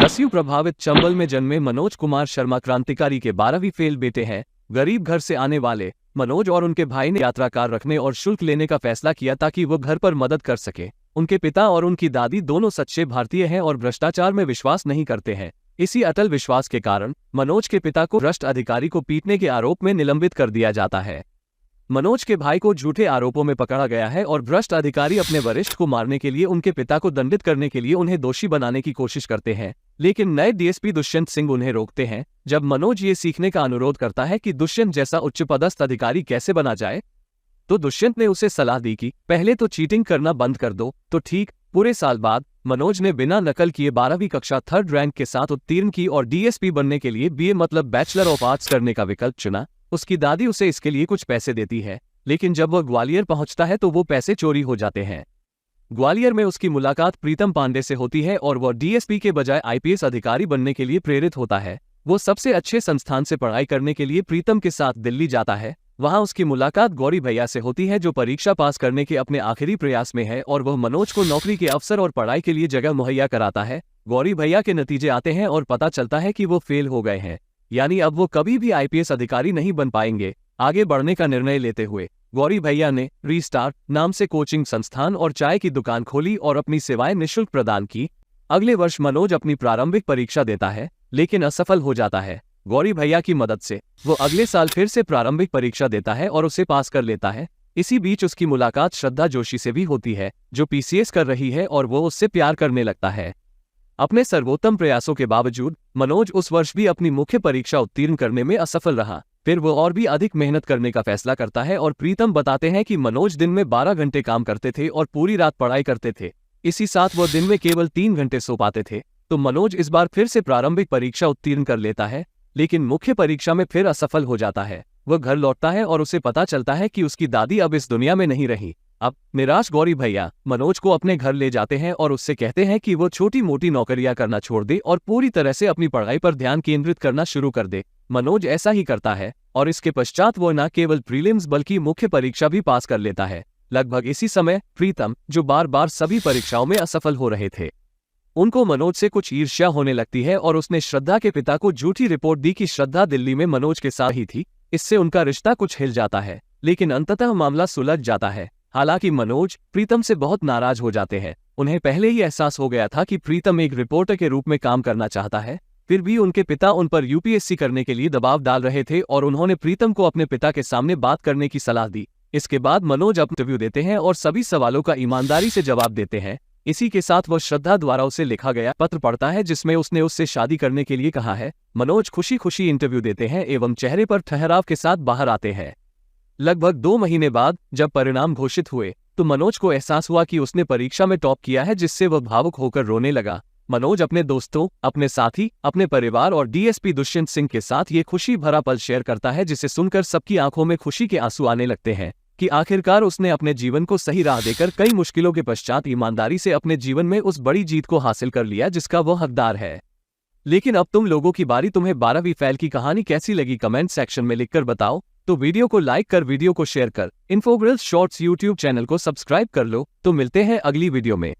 नस्यु प्रभावित चंबल में जन्मे मनोज कुमार शर्मा क्रांतिकारी के 12वीं फेल बेटे हैं। गरीब घर से आने वाले मनोज और उनके भाई ने यात्रा कार रखने और शुल्क लेने का फैसला किया ताकि वो घर पर मदद कर सके। उनके पिता और उनकी दादी दोनों सच्चे भारतीय हैं और भ्रष्टाचार में विश्वास नहीं करते हैं। इसी अटल विश्वास के कारण मनोज के पिता को भ्रष्ट अधिकारी को पीटने के आरोप में निलंबित कर दिया जाता है। मनोज के भाई को झूठे आरोपों में पकड़ा गया है और भ्रष्ट अधिकारी अपने वरिष्ठ को मारने के लिए उनके पिता को दंडित करने के लिए उन्हें दोषी बनाने की कोशिश करते हैं, लेकिन नए डीएसपी दुष्यंत सिंह उन्हें रोकते हैं। जब मनोज ये सीखने का अनुरोध करता है कि दुष्यंत जैसा उच्च पदस्थ अधिकारी कैसे बना जाए, तो दुष्यंत ने उसे सलाह दी कि पहले तो चीटिंग करना बंद कर दो। तो ठीक पूरे साल बाद मनोज ने बिना नकल किए 12वीं कक्षा 3rd रैंक के साथ उत्तीर्ण की और डीएसपी बनने के लिए बीए मतलब बैचलर ऑफ आर्ट्स करने का विकल्प चुना। उसकी दादी उसे इसके लिए कुछ पैसे देती है, लेकिन जब वह ग्वालियर पहुंचता है तो वो पैसे चोरी हो जाते हैं। ग्वालियर में उसकी मुलाकात प्रीतम पांडे से होती है और वह डीएसपी के बजाय आईपीएस अधिकारी बनने के लिए प्रेरित होता है। वो सबसे अच्छे संस्थान से पढ़ाई करने के लिए प्रीतम के साथ दिल्ली जाता है। वहां उसकी मुलाकात गौरी भैया से होती है, जो परीक्षा पास करने के अपने आखिरी प्रयास में है और वह मनोज को नौकरी के अवसर और पढ़ाई के लिए जगह मुहैया कराता है। गौरी भैया के नतीजे आते हैं और पता चलता है कि वो फेल हो गए हैं, यानी अब वो कभी भी आईपीएस अधिकारी नहीं बन पाएंगे। आगे बढ़ने का निर्णय लेते हुए गौरी भैया ने रीस्टार्ट नाम से कोचिंग संस्थान और चाय की दुकान खोली और अपनी सेवाएं निःशुल्क प्रदान की। अगले वर्ष मनोज अपनी प्रारंभिक परीक्षा देता है, लेकिन असफल हो जाता है। गौरी भैया की मदद से वो अगले साल फिर से प्रारंभिक परीक्षा देता है और उसे पास कर लेता है। इसी बीच उसकी मुलाकात श्रद्धा जोशी से भी होती है, जो पीसीएस कर रही है, और वो उससे प्यार करने लगता है। अपने सर्वोत्तम प्रयासों के बावजूद मनोज उस वर्ष भी अपनी मुख्य परीक्षा उत्तीर्ण करने में असफल रहा। फिर वो और भी अधिक मेहनत करने का फैसला करता है और प्रीतम बताते हैं कि मनोज दिन में 12 घंटे काम करते थे और पूरी रात पढ़ाई करते थे। इसी साथ वो दिन में केवल 3 घंटे सो पाते थे। तो मनोज इस बार फिर से प्रारंभिक परीक्षा उत्तीर्ण कर लेता है, लेकिन मुख्य परीक्षा में फिर असफल हो जाता है। वह घर लौटता है और उसे पता चलता है कि उसकी दादी अब इस दुनिया में नहीं रही। अब निराश गौरी भैया मनोज को अपने घर ले जाते हैं और उससे कहते हैं कि वो छोटी मोटी नौकरियां करना छोड़ दे और पूरी तरह से अपनी पढ़ाई पर ध्यान केंद्रित करना शुरू कर दे। मनोज ऐसा ही करता है और इसके पश्चात वो न केवल प्रीलिम्स बल्कि मुख्य परीक्षा भी पास कर लेता है। लगभग इसी समय प्रीतम, जो बार बार सभी परीक्षाओं में असफल हो रहे थे, उनको मनोज से कुछ ईर्ष्या होने लगती है और उसने श्रद्धा के पिता को झूठी रिपोर्ट दी कि श्रद्धा दिल्ली में मनोज के साथ ही थी। इससे उनका रिश्ता कुछ हिल जाता है, लेकिन अंततः मामला सुलझ जाता है। हालांकि मनोज प्रीतम से बहुत नाराज हो जाते हैं। उन्हें पहले ही एहसास हो गया था कि प्रीतम एक रिपोर्टर के रूप में काम करना चाहता है, फिर भी उनके पिता उन पर यूपीएससी करने के लिए दबाव डाल रहे थे और उन्होंने प्रीतम को अपने पिता के सामने बात करने की सलाह दी। इसके बाद मनोज इंटरव्यू देते हैं और सभी सवालों का ईमानदारी से जवाब देते हैं। इसी के साथ वह श्रद्धा द्वारा उसे लिखा गया पत्र पढ़ता है, जिसमें उसने उससे शादी करने के लिए कहा है। मनोज खुशी खुशी इंटरव्यू देते हैं एवं चेहरे पर ठहराव के साथ बाहर आते हैं। लगभग 2 महीने बाद जब परिणाम घोषित हुए तो मनोज को एहसास हुआ कि उसने परीक्षा में टॉप किया है, जिससे वह भावुक होकर रोने लगा। मनोज अपने दोस्तों, अपने साथी, अपने परिवार और डीएसपी दुष्यंत सिंह के साथ ये खुशी भरा पल शेयर करता है, जिसे सुनकर सबकी आंखों में खुशी के आंसू आने लगते हैं कि आखिरकार उसने अपने जीवन को सही राह देकर कई मुश्किलों के पश्चात ईमानदारी से अपने जीवन में उस बड़ी जीत को हासिल कर लिया जिसका वो हकदार है। लेकिन अब तुम लोगों की बारी। तुम्हें 12वीं फेल की कहानी कैसी लगी कमेंट सेक्शन में लिखकर बताओ। तो वीडियो को लाइक कर, वीडियो को शेयर कर, इन्फोग्रिल्स शॉर्ट्स यूट्यूब चैनल को सब्सक्राइब कर लो। तो मिलते हैं अगली वीडियो में।